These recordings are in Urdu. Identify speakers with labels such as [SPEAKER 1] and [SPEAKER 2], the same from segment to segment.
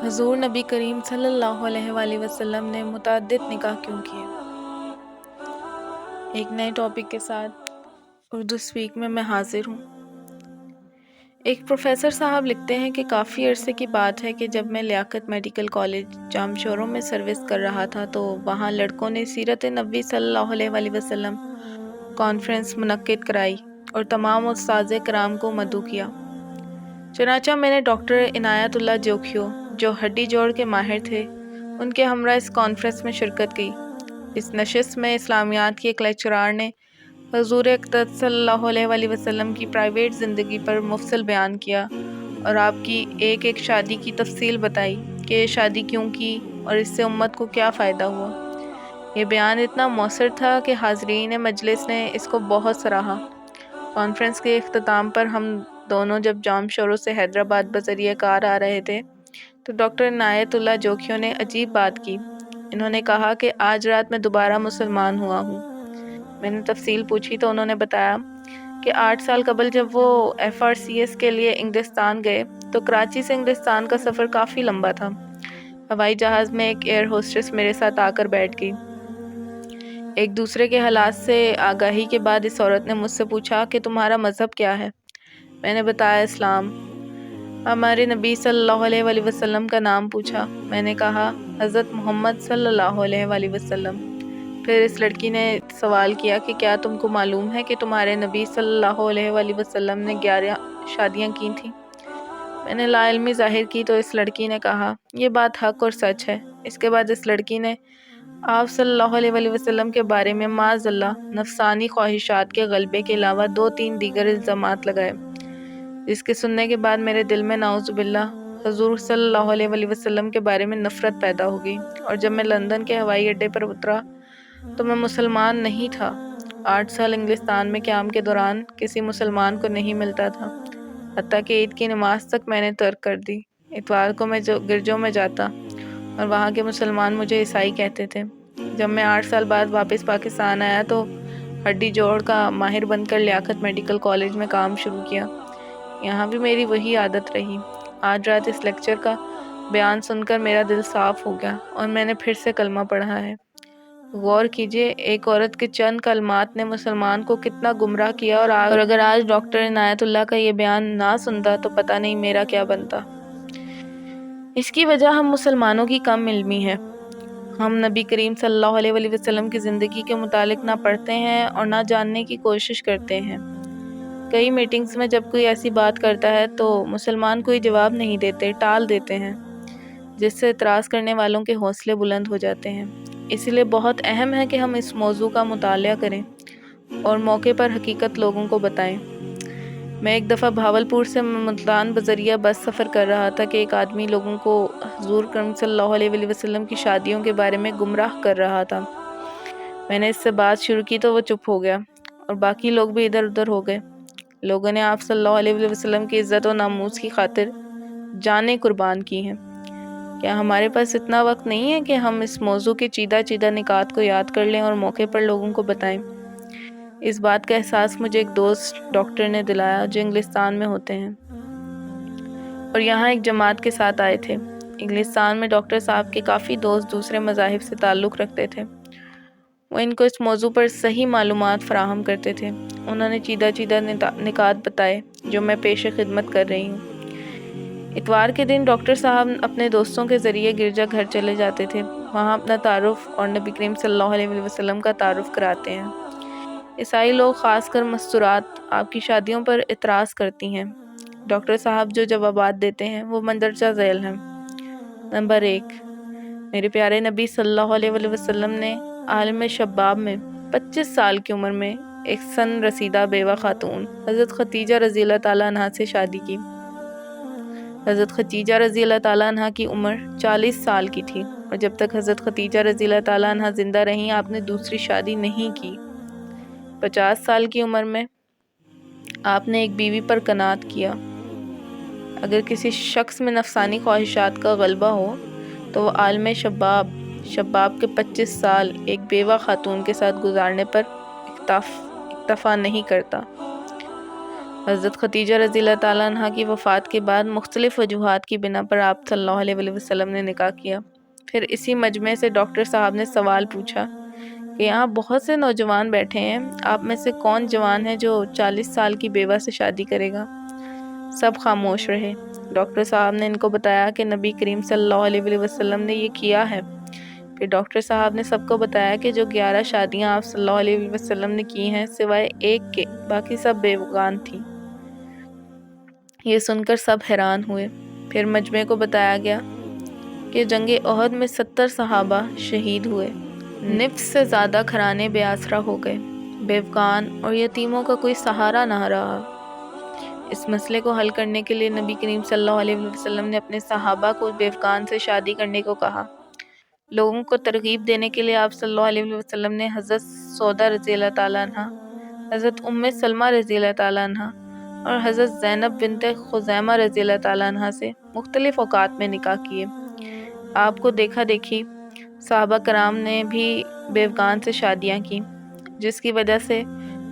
[SPEAKER 1] حضور نبی کریم صلی اللہ علیہ وآلہ وسلم نے متعدد نکاح کیوں کیے؟ ایک نئے ٹاپک کے ساتھ اردو سپیک میں حاضر ہوں۔ ایک پروفیسر صاحب لکھتے ہیں کہ کافی عرصے کی بات ہے کہ جب میں لیاقت میڈیکل کالج جامشورو میں سروس کر رہا تھا تو وہاں لڑکوں نے سیرت نبی صلی اللہ علیہ وآلہ وسلم کانفرنس منعقد کرائی اور تمام استاذ کرام کو مدعو کیا۔ چنانچہ میں نے ڈاکٹر عنایت اللہ جوکھیو جو ہڈی جوڑ کے ماہر تھے ان کے ہمراہ اس کانفرنس میں شرکت کی۔ اس نشست میں اسلامیات کی ایک لیکچرار نے حضور اقدس صلی اللہ علیہ وآلہ وسلم کی پرائیویٹ زندگی پر مفصل بیان کیا اور آپ کی ایک ایک شادی کی تفصیل بتائی کہ یہ شادی کیوں کی اور اس سے امت کو کیا فائدہ ہوا۔ یہ بیان اتنا مؤثر تھا کہ حاضرین مجلس نے اس کو بہت سراہا۔ کانفرنس کے اختتام پر ہم دونوں جب جامشورو سے حیدرآباد بذریعہ کار آ رہے تھے تو ڈاکٹر عنایت اللہ جوکھیو نے عجیب بات کی۔ انہوں نے کہا کہ آج رات میں دوبارہ مسلمان ہوا ہوں۔ میں نے تفصیل پوچھی تو انہوں نے بتایا کہ 8 سال قبل جب وہ FRCS کے لیے انگلستان گئے تو کراچی سے انگلستان کا سفر کافی لمبا تھا۔ ہوائی جہاز میں ایک ایئر ہوسٹس میرے ساتھ آ کر بیٹھ گئی۔ ایک دوسرے کے حالات سے آگاہی کے بعد اس عورت نے مجھ سے پوچھا کہ تمہارا مذہب کیا ہے؟ میں نے بتایا اسلام۔ ہمارے نبی صلی اللہ علیہ وآلہ وسلم کا نام پوچھا۔ میں نے کہا حضرت محمد صلی اللہ علیہ وآلہ وسلم۔ پھر اس لڑکی نے سوال کیا کہ کیا تم کو معلوم ہے کہ تمہارے نبی صلی اللہ علیہ وآلہ وسلم نے 11 شادیاں کی تھیں؟ میں نے لا علمی ظاہر کی تو اس لڑکی نے کہا یہ بات حق اور سچ ہے۔ اس کے بعد اس لڑکی نے آپ صلی اللہ علیہ وآلہ وسلم کے بارے میں معاذ اللہ نفسانی خواہشات کے غلبے کے علاوہ 2-3 دیگر الزامات لگائے، جس کے سننے کے بعد میرے دل میں نعوذ باللہ حضور صلی اللہ علیہ وآلہ وسلم کے بارے میں نفرت پیدا ہو گئی، اور جب میں لندن کے ہوائی اڈے پر اترا تو میں مسلمان نہیں تھا۔ 8 سال انگلستان میں قیام کے دوران کسی مسلمان کو نہیں ملتا تھا، حتیٰ کہ عید کی نماز تک میں نے ترک کر دی۔ اتوار کو میں گرجوں میں جاتا اور وہاں کے مسلمان مجھے عیسائی کہتے تھے۔ جب میں 8 سال بعد واپس پاکستان آیا تو ہڈی جوڑ کا ماہر بن کر لیاقت میڈیکل کالج میں کام شروع کیا۔ یہاں بھی میری وہی عادت رہی۔ آج رات اس لیکچر کا بیان سن کر میرا دل صاف ہو گیا اور میں نے پھر سے کلمہ پڑھا ہے۔ غور کیجئے ایک عورت کے چند کلمات نے مسلمان کو کتنا گمراہ کیا، اور اگر آج ڈاکٹر عنایت اللہ کا یہ بیان نہ سنتا تو پتہ نہیں میرا کیا بنتا۔ اس کی وجہ ہم مسلمانوں کی کم علمی ہے۔ ہم نبی کریم صلی اللہ علیہ وآلہ وسلم کی زندگی کے متعلق نہ پڑھتے ہیں اور نہ جاننے کی کوشش کرتے ہیں۔ کئی میٹنگز میں جب کوئی ایسی بات کرتا ہے تو مسلمان کوئی جواب نہیں دیتے، ٹال دیتے ہیں، جس سے اعتراض کرنے والوں کے حوصلے بلند ہو جاتے ہیں۔ اس لیے بہت اہم ہے کہ ہم اس موضوع کا مطالعہ کریں اور موقع پر حقیقت لوگوں کو بتائیں۔ میں ایک دفعہ بھاولپور سے ملتان بذریعہ بس سفر کر رہا تھا کہ ایک آدمی لوگوں کو حضور کرم صلی اللہ علیہ وآلہ وسلم کی شادیوں کے بارے میں گمراہ کر رہا تھا۔ میں نے اس سے بات شروع کی تو وہ چپ ہو گیا اور باقی لوگ بھی ادھر ادھر ہو گئے۔ لوگوں نے آپ صلی اللہ علیہ وآلہ وسلم کی عزت و ناموس کی خاطر جانیں قربان کی ہیں۔ کیا ہمارے پاس اتنا وقت نہیں ہے کہ ہم اس موضوع کے چیدہ چیدہ نکات کو یاد کر لیں اور موقع پر لوگوں کو بتائیں؟ اس بات کا احساس مجھے ایک دوست ڈاکٹر نے دلایا جو انگلستان میں ہوتے ہیں اور یہاں ایک جماعت کے ساتھ آئے تھے۔ انگلستان میں ڈاکٹر صاحب کے کافی دوست دوسرے مذاہب سے تعلق رکھتے تھے۔ وہ ان کو اس موضوع پر صحیح معلومات فراہم کرتے تھے۔ انہوں نے چیدہ چیدہ نکات بتائے جو میں پیش خدمت کر رہی ہوں۔ اتوار کے دن ڈاکٹر صاحب اپنے دوستوں کے ذریعے گرجا گھر چلے جاتے تھے، وہاں اپنا تعارف اور نبی کریم صلی اللہ علیہ وآلہ وسلم کا تعارف کراتے ہیں۔ عیسائی لوگ خاص کر مستورات آپ کی شادیوں پر اعتراض کرتی ہیں۔ ڈاکٹر صاحب جو جوابات دیتے ہیں وہ مندرجہ ذیل ہیں۔ نمبر 1، میرے پیارے نبی صلی اللہ علیہ وآلہ وسلم نے عالم شباب میں 25 سال کی عمر میں ایک سن رسیدہ بیوہ خاتون حضرت ختیجہ رضی اللہ تعالیٰ عنہ سے شادی کی۔ حضرت ختیجہ رضی اللہ تعالیٰ عنہ کی عمر 40 سال کی تھی اور جب تک حضرت ختیجہ رضی اللہ تعالیٰ عنہ زندہ رہیں آپ نے دوسری شادی نہیں کی۔ 50 سال کی عمر میں آپ نے ایک بیوی پر قناعت کیا۔ اگر کسی شخص میں نفسانی خواہشات کا غلبہ ہو تو وہ عالم شباب کے 25 سال ایک بیوہ خاتون کے ساتھ گزارنے پر اکتفا نہیں کرتا۔ حضرت خدیجہ رضی اللہ تعالیٰ عنہ کی وفات کے بعد مختلف وجوہات کی بنا پر آپ صلی اللہ علیہ وسلم نے نکاح کیا۔ پھر اسی مجمع سے ڈاکٹر صاحب نے سوال پوچھا کہ یہاں بہت سے نوجوان بیٹھے ہیں، آپ میں سے کون جوان ہے جو 40 سال کی بیوہ سے شادی کرے گا؟ سب خاموش رہے۔ ڈاکٹر صاحب نے ان کو بتایا کہ نبی کریم صلی اللہ علیہ وسلم نے یہ کیا ہے۔ پھر ڈاکٹر صاحب نے سب کو بتایا کہ جو 11 شادیاں آپ صلی اللہ علیہ وسلم نے کی ہیں سوائے ایک کے، باقی سب بیوگان تھیں۔ یہ سن کر سب حیران ہوئے۔ پھر مجمع کو بتایا گیا کہ جنگ احد میں 70 صحابہ شہید ہوئے، نصف سے زیادہ گھرانے بے آسرا ہو گئے، بیوگان اور یتیموں کا کوئی سہارا نہ رہا۔ اس مسئلے کو حل کرنے کے لیے نبی کریم صلی اللہ علیہ وسلم نے اپنے صحابہ کو بیوگان سے شادی کرنے کو کہا۔ لوگوں کو ترغیب دینے کے لیے آپ صلی اللہ علیہ وسلم نے حضرت سودا رضی اللہ تعالیٰ عنہ، حضرت ام سلمہ رضی اللہ تعالیٰ عنہ اور حضرت زینب بنت خزیمہ رضی اللہ تعالیٰ عنہ سے مختلف اوقات میں نکاح کیے۔ آپ کو دیکھا دیکھی صحابہ کرام نے بھی بیوگان سے شادیاں کی، جس کی وجہ سے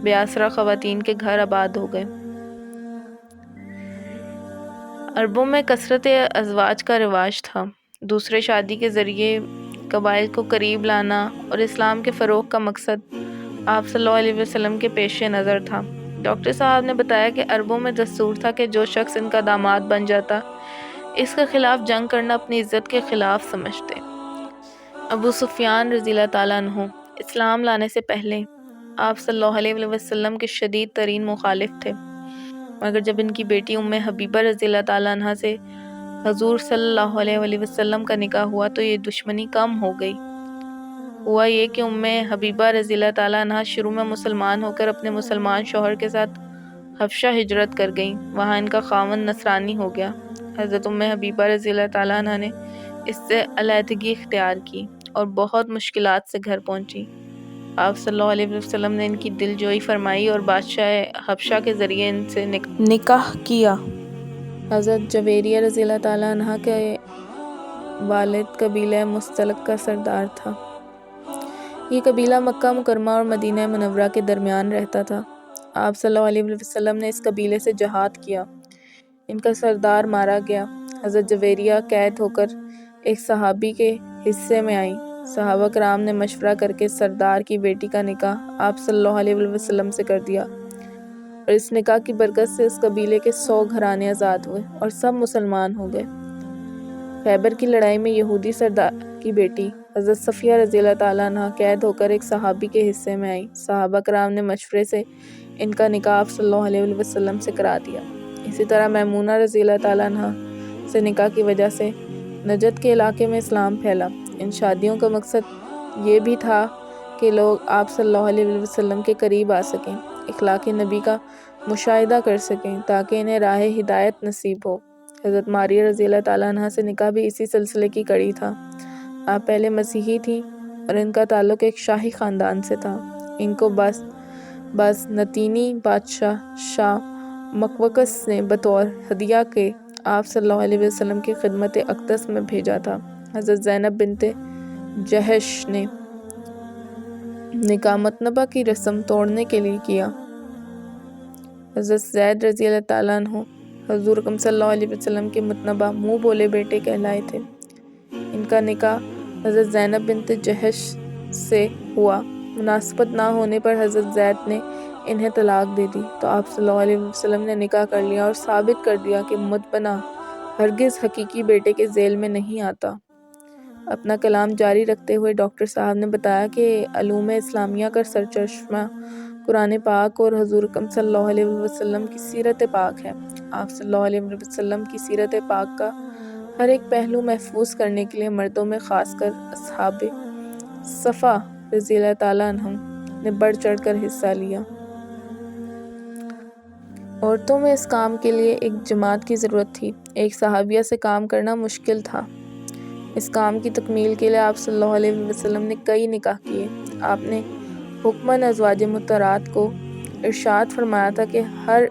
[SPEAKER 1] بے آسرا خواتین کے گھر آباد ہو گئے۔ عربوں میں کثرت ازواج کا رواج تھا۔ دوسرے شادی کے ذریعے قبائل کو قریب لانا اور اسلام کے فروغ کا مقصد آپ صلی اللہ علیہ وسلم کے پیش نظر تھا۔ ڈاکٹر صاحب نے بتایا کہ عربوں میں دستور تھا کہ جو شخص ان کا داماد بن جاتا اس کے خلاف جنگ کرنا اپنی عزت کے خلاف سمجھتے۔ ابو سفیان رضی اللہ تعالیٰ عنہ اسلام لانے سے پہلے آپ صلی اللہ علیہ وسلم کے شدید ترین مخالف تھے، مگر جب ان کی بیٹی ام حبیبہ رضی اللہ تعالیٰ عنہ سے حضور صلی اللہ علیہ وسلم کا نکاح ہوا تو یہ دشمنی کم ہو گئی۔ ہوا یہ کہ ام حبیبہ رضی اللہ تعالیٰ عنہ شروع میں مسلمان ہو کر اپنے مسلمان شوہر کے ساتھ حبشہ ہجرت کر گئیں، وہاں ان کا خاوند نصرانی ہو گیا۔ حضرت ام حبیبہ رضی اللہ تعالیٰ عنہ نے اس سے علیحدگی اختیار کی اور بہت مشکلات سے گھر پہنچی۔ آپ صلی اللہ علیہ وسلم نے ان کی دل جوئی فرمائی اور بادشاہ حبشہ کے ذریعے ان سے نکاح کیا۔ حضرت جویریہ رضی اللہ تعالیٰ عنہ کے والد قبیلہ مستلق کا سردار تھا۔ یہ قبیلہ مکہ مکرمہ اور مدینہ منورہ کے درمیان رہتا تھا۔ آپ صلی اللہ علیہ وسلم نے اس قبیلے سے جہاد کیا، ان کا سردار مارا گیا۔ حضرت جویریہ قید ہو کر ایک صحابی کے حصے میں آئیں۔ صحابہ کرام نے مشورہ کر کے سردار کی بیٹی کا نکاح آپ صلی اللہ علیہ وسلم سے کر دیا، اور اس نکاح کی برکت سے اس قبیلے کے 100 گھرانے آزاد ہوئے اور سب مسلمان ہو گئے۔ خیبر کی لڑائی میں یہودی سردار کی بیٹی حضرت صفیہ رضی اللہ تعالیٰ عنہ قید ہو کر ایک صحابی کے حصے میں آئیں۔ صحابہ کرام نے مشورے سے ان کا نکاح آپ صلی اللہ علیہ وسلم سے کرا دیا۔ اسی طرح میمونہ رضی اللہ تعالیٰ عنہ سے نکاح کی وجہ سے نجد کے علاقے میں اسلام پھیلا۔ ان شادیوں کا مقصد یہ بھی تھا کہ لوگ آپ صلی اللہ علیہ وسلم کے قریب آ سکیں، اخلاق نبی کا مشاہدہ کر سکیں تاکہ انہیں راہ ہدایت نصیب ہو۔ حضرت ماریہ رضی اللہ تعالیٰ عنہ سے نکاح بھی اسی سلسلے کی کڑی تھا۔ آپ پہلے مسیحی تھیں اور ان کا تعلق ایک شاہی خاندان سے تھا۔ ان کو بازنطینی بادشاہ شاہ مقوقس نے بطور ہدیہ کے آپ صلی اللہ علیہ وسلم کی خدمت اقدس میں بھیجا تھا۔ حضرت زینب بنت جہش نے نکاح مطنبہ کی رسم توڑنے کے لیے کیا۔ حضرت زید رضی اللہ تعالیٰ عنہ حضور اکرم صلی اللہ علیہ وسلم کے مطنبہ منہ بولے بیٹے کہلائے تھے۔ ان کا نکاح حضرت زینب بنت جہش سے ہوا۔ مناسبت نہ ہونے پر حضرت زید نے انہیں طلاق دے دی تو آپ صلی اللہ علیہ وسلم نے نکاح کر لیا اور ثابت کر دیا کہ متبنہ ہرگز حقیقی بیٹے کے ذیل میں نہیں آتا۔ اپنا کلام جاری رکھتے ہوئے ڈاکٹر صاحب نے بتایا کہ علوم اسلامیہ کا سرچشمہ قرآن پاک اور حضور اکرم صلی اللہ علیہ وسلم کی سیرت پاک ہے۔ آپ صلی اللہ علیہ وسلم کی سیرت پاک کا ہر ایک پہلو محفوظ کرنے کے لیے مردوں میں خاص کر اصحاب صفا رضی اللہ تعالیٰ عنہم نے بڑھ چڑھ کر حصہ لیا۔ عورتوں میں اس کام کے لیے ایک جماعت کی ضرورت تھی۔ ایک صحابیہ سے کام کرنا مشکل تھا۔ اس کام کی تکمیل کے لیے آپ صلی اللہ علیہ وسلم نے کئی نکاح کیے۔ آپ نے حکماً ازواج مطہرات کو ارشاد فرمایا تھا کہ ہر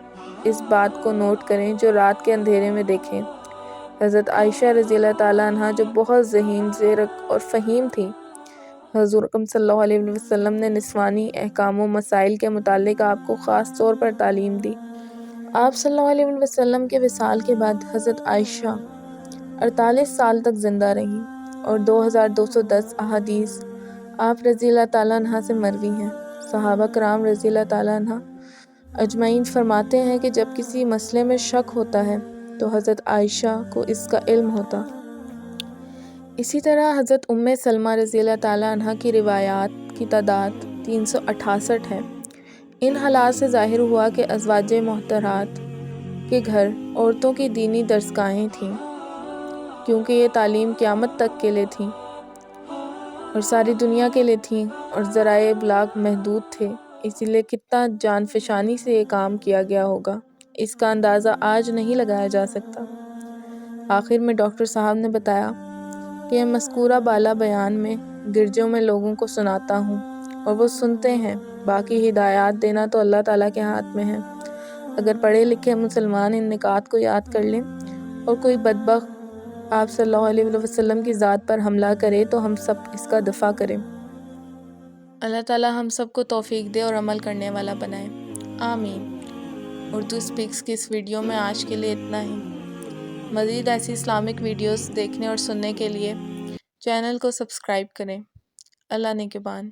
[SPEAKER 1] اس بات کو نوٹ کریں جو رات کے اندھیرے میں دیکھیں۔ حضرت عائشہ رضی اللہ تعالیٰ عنہ جو بہت ذہین، زیرک اور فہیم تھی، حضور اکرم صلی اللہ علیہ وسلم نے نسوانی احکام و مسائل کے متعلق آپ کو خاص طور پر تعلیم دی۔ آپ صلی اللہ علیہ وسلم کے وصال کے بعد حضرت عائشہ 48 سال تک زندہ رہیں اور 2210 احادیث آپ رضی اللہ تعالیٰ عنہ سے مروی ہیں۔ صحابہ کرام رضی اللہ تعالیٰ عنہ اجمعین فرماتے ہیں کہ جب کسی مسئلے میں شک ہوتا ہے تو حضرت عائشہ کو اس کا علم ہوتا۔ اسی طرح حضرت سلمہ رضی اللہ تعالیٰ عنہ کی روایات کی تعداد 368 ہے۔ ان حالات سے ظاہر ہوا کہ ازواج محترات کے گھر عورتوں کی دینی درسگاہیں تھیں، کیونکہ یہ تعلیم قیامت تک کے لیے تھیں اور ساری دنیا کے لیے تھیں اور ذرائع ابلاغ محدود تھے، اسی لیے کتنا جان فشانی سے یہ کام کیا گیا ہوگا، اس کا اندازہ آج نہیں لگایا جا سکتا۔ آخر میں ڈاکٹر صاحب نے بتایا کہ یہ مذکورہ بالا بیان میں گرجوں میں لوگوں کو سناتا ہوں اور وہ سنتے ہیں، باقی ہدایات دینا تو اللہ تعالیٰ کے ہاتھ میں ہے۔ اگر پڑھے لکھے مسلمان ان نکات کو یاد کر لیں اور کوئی بدبخت آپ صلی اللہ علیہ وسلم کی ذات پر حملہ کرے تو ہم سب اس کا دفاع کریں۔ اللہ تعالیٰ ہم سب کو توفیق دے اور عمل کرنے والا بنائے، آمین۔ اردو اسپیکس کی اس ویڈیو میں آج کے لیے اتنا ہی۔ مزید ایسی اسلامک ویڈیوز دیکھنے اور سننے کے لیے چینل کو سبسکرائب کریں۔ اللہ نگہبان۔